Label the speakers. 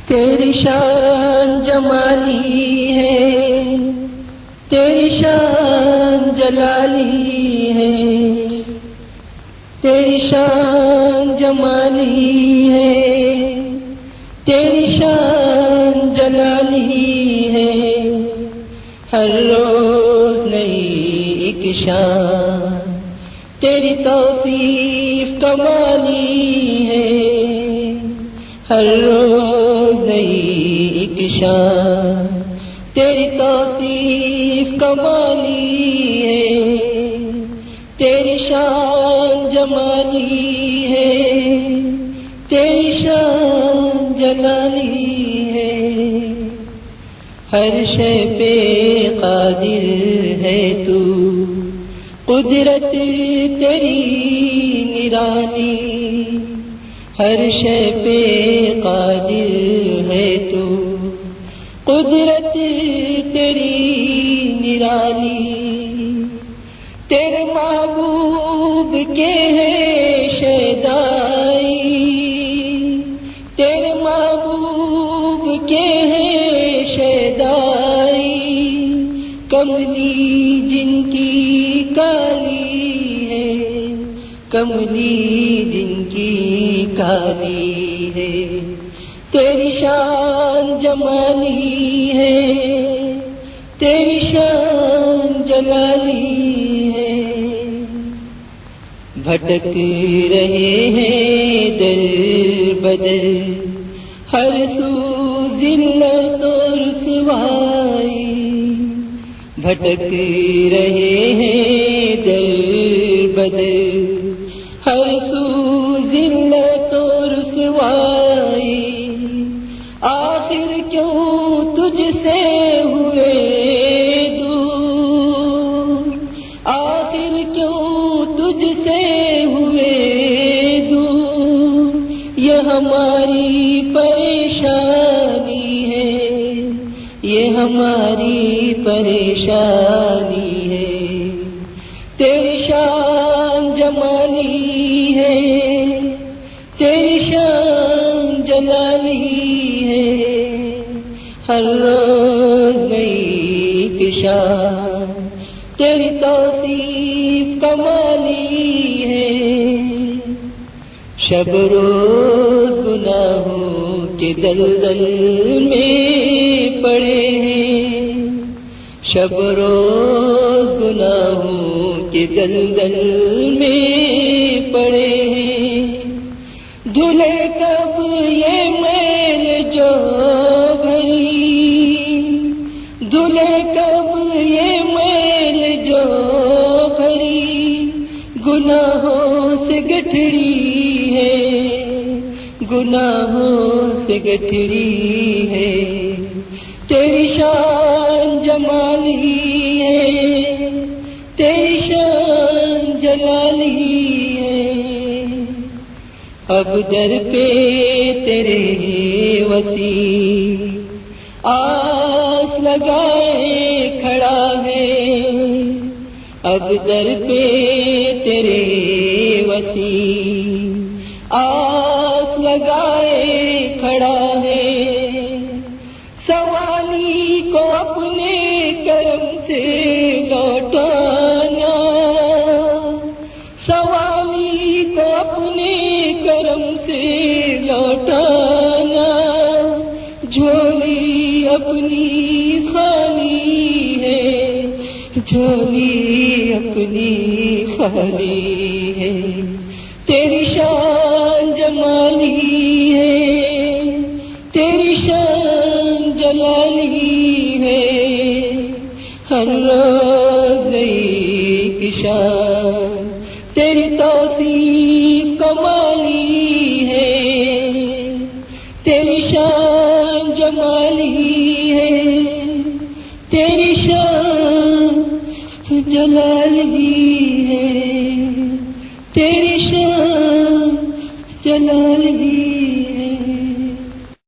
Speaker 1: تیری شان جمالی ہے، تیری شان جلالی ہے، تیری شان جمالی ہے، تیری شان جلالی ہے، ہر روز نئی ایک شان تیری توصیف کمالی ہے، ہر روز نئی ایک شان تیری توصیف کمالی ہے، تیری شان جمالی ہے، تیری شان جلالی ہے، ہر شے پہ قادر ہے تو، قدرت تیری نرانی، ہر شے پہ قادر ہے تو، قدرت تیری نرانی، تیرے محبوب کے ہے شیدائی، تیرے محبوب کے ہے شیدائی، کملی جن کی کالی ہے، کملی جن کی کالی ہے، تیری شان جمالی ہے، تیری شان جلالی ہے، بھٹک رہے ہیں در بدر، ہر سو ذلت و رسوائی، بھٹک رہے ہیں در بدر، ہر سو ذلت و رسوائی، آخر کیوں تجھ سے ہوئے دور، آخر کیوں تجھ سے ہوئے دور، یہ ہماری پریشانی ہے، یہ ہماری پریشانی ہے، تیری شان جمالی ہے، تیری شان جلالی ہے، ہر روز نئی ایک شان تیری توصیف کمالی ہے، شب روز گناہوں کے دلدل میں پڑے ہیں، شب روز گناہوں کے دلدل میں پڑے ہیں، دھلے کب یہ میل جو بھری، دھلے کب یہ میل جو بھری، گناہوں سے گٹھڑی ہے، گناہوں سے گٹھڑی ہے، تیری شان جمالی ہے، تیری شان جلالی ہے، اب در پہ تیرے وسیع آس لگائے کھڑا ہے، اب در پہ تیرے وسیع آس لگائے کھڑا ہے، سوالی کو اپنے کرم سے لوٹانا، سوالی کو اپنے کرم سے لوٹانا، جھولی اپنی خالی ہے، جھولی اپنی خالی ہے، تیری شان جمالی ہے، تیری شان جلالی ہے، ہر روز نئی شان تیری توصیف کمالی ہے، تیری شان جمالی ہے، تیری شان جلالی ہے، تیری